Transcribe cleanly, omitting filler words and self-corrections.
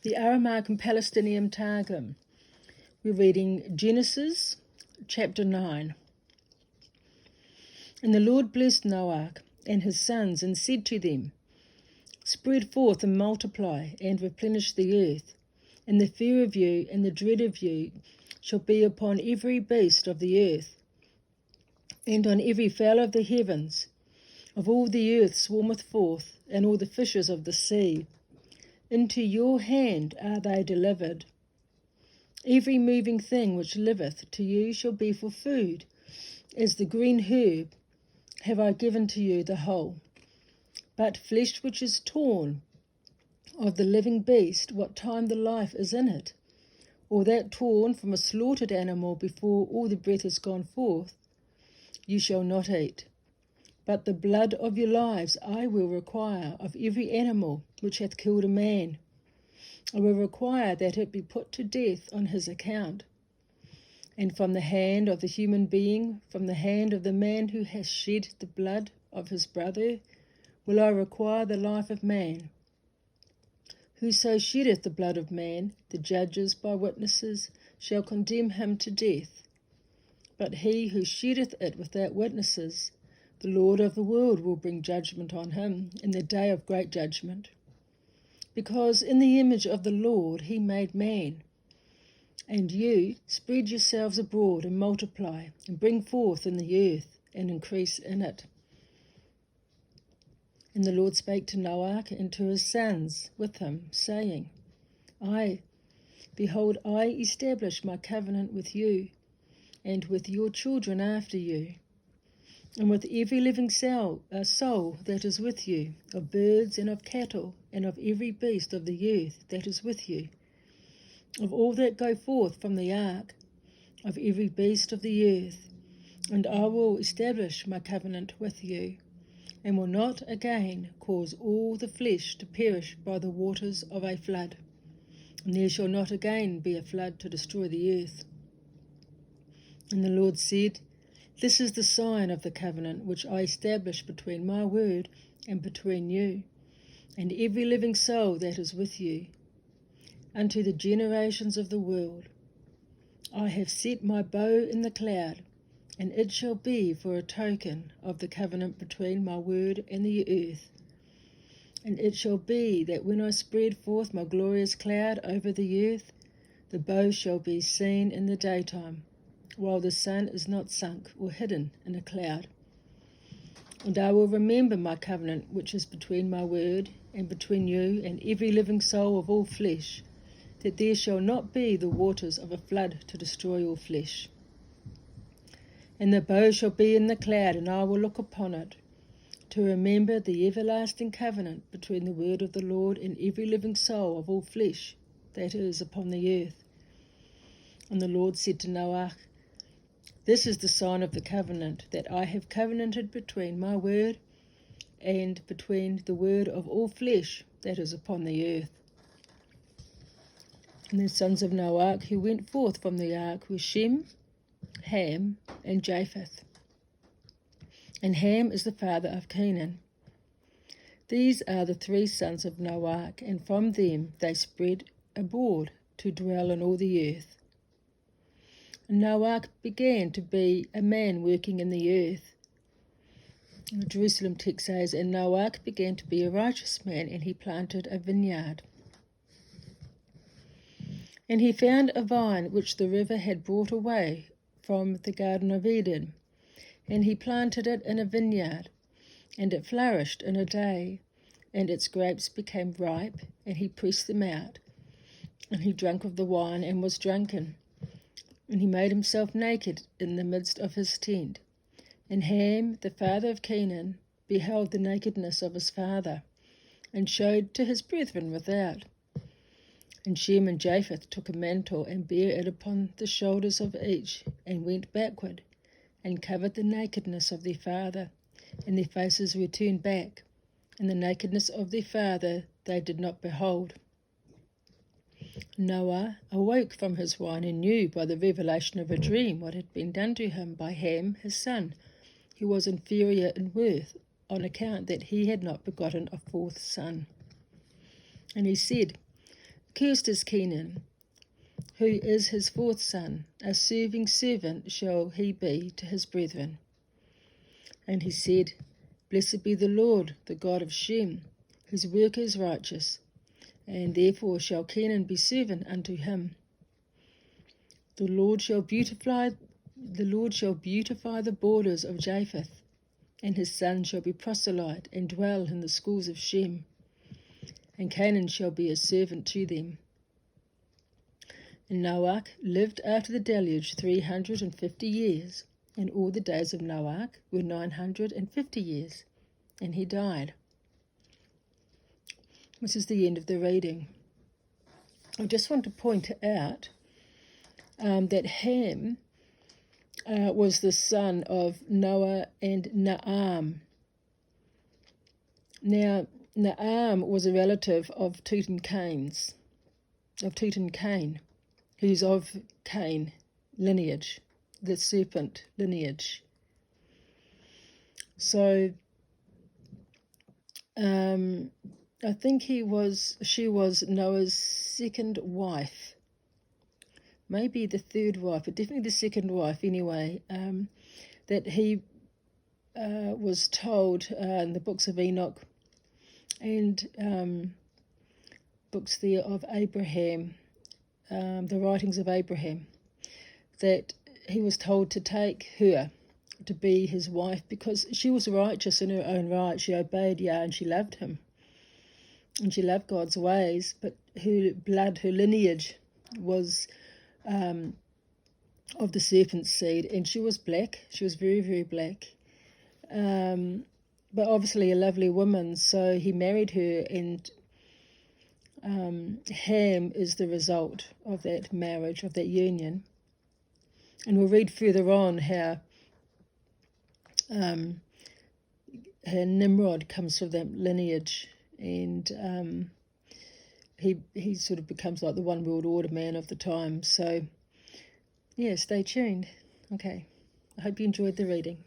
The Aramaic and Palestinian Targum. We're reading Genesis chapter 9. And the Lord blessed Noach and his sons and said to them, Spread forth and multiply and replenish the earth, and the fear of you and the dread of you shall be upon every beast of the earth, and on every fowl of the heavens. Of all the earth swarmeth forth, and all the fishes of the sea. Into your hand are they delivered. Every moving thing which liveth to you shall be for food. As the green herb have I given to you the whole. But flesh which is torn of the living beast, what time the life is in it, or that torn from a slaughtered animal before all the breath is gone forth, you shall not eat. But the blood of your lives I will require of every animal which hath killed a man. I will require that it be put to death on his account. And from the hand of the human being, from the hand of the man who has shed the blood of his brother, will I require the life of man. Whoso sheddeth the blood of man, the judges by witnesses shall condemn him to death. But he who sheddeth it without witnesses, the Lord of the world will bring judgment on him in the day of great judgment. Because in the image of the Lord he made man. And you spread yourselves abroad and multiply, and bring forth in the earth, and increase in it. And the Lord spake to Noach and to his sons with him, saying, Behold, I establish my covenant with you, and with your children after you, and with every living soul that is with you, of birds and of cattle, and of every beast of the earth that is with you, of all that go forth from the ark, of every beast of the earth. And I will establish my covenant with you, and will not again cause all the flesh to perish by the waters of a flood. And there shall not again be a flood to destroy the earth. And the Lord said, This is the sign of the covenant which I establish between my word and between you, and every living soul that is with you, unto the generations of the world. I have set my bow in the cloud, and it shall be for a token of the covenant between my word and the earth. And it shall be that when I spread forth my glorious cloud over the earth, the bow shall be seen in the daytime, while the sun is not sunk or hidden in a cloud. And I will remember my covenant which is between my word and between you and every living soul of all flesh, that there shall not be the waters of a flood to destroy all flesh. And the bow shall be in the cloud, and I will look upon it, to remember the everlasting covenant between the word of the Lord and every living soul of all flesh that is upon the earth. And the Lord said to Noach, This is the sign of the covenant that I have covenanted between my word and between the word of all flesh that is upon the earth. And the sons of Noach who went forth from the ark were Shem, Ham, and Japheth. And Ham is the father of Canaan. These are the three sons of Noach, and from them they spread abroad to dwell in all the earth. And Noach began to be a man working in the earth. The Jerusalem text says, And Noach began to be a righteous man, and he planted a vineyard. And he found a vine which the river had brought away from the Garden of Eden, and he planted it in a vineyard, and it flourished in a day, and its grapes became ripe, and he pressed them out, and he drank of the wine and was drunken, and he made himself naked in the midst of his tent. And Ham, the father of Canaan, beheld the nakedness of his father, and showed to his brethren without. And Shem and Japheth took a mantle and bare it upon the shoulders of each, and went backward, and covered the nakedness of their father, and their faces were turned back, and the nakedness of their father they did not behold. Noah awoke from his wine and knew by the revelation of a dream what had been done to him by Ham his son, who was inferior in worth, on account that he had not begotten a fourth son. And he said, Cursed is Kenan, who is his fourth son. A serving servant shall he be to his brethren. And he said, Blessed be the Lord, the God of Shem, whose work is righteous, and therefore shall Kenan be servant unto him. The Lord shall beautify the borders of Japheth, and his son shall be proselyte and dwell in the schools of Shem, and Canaan shall be a servant to them. And Noach lived after the deluge 350 years, and all the days of Noach were 950 years, and he died. This is the end of the reading. I just want to point out that Ham was the son of Noah and Naam. Now, Naam was a relative of Tutankhamen, who's of Cain lineage, the serpent lineage. So, I think she was Noah's second wife, maybe the third wife, but definitely the second wife anyway, that he was told in the books of Enoch and books there of Abraham, the writings of Abraham, that he was told to take her to be his wife because she was righteous in her own right. She obeyed Yah and she loved him. And she loved God's ways, but her blood, her lineage was of the serpent's seed, and she was black. She was very, very black. But obviously a lovely woman, so he married her, and Ham is the result of that marriage, of that union. And we'll read further on how Nimrod comes from that lineage, and he sort of becomes like the one world order man of the time. So, yeah, stay tuned. Okay, I hope you enjoyed the reading.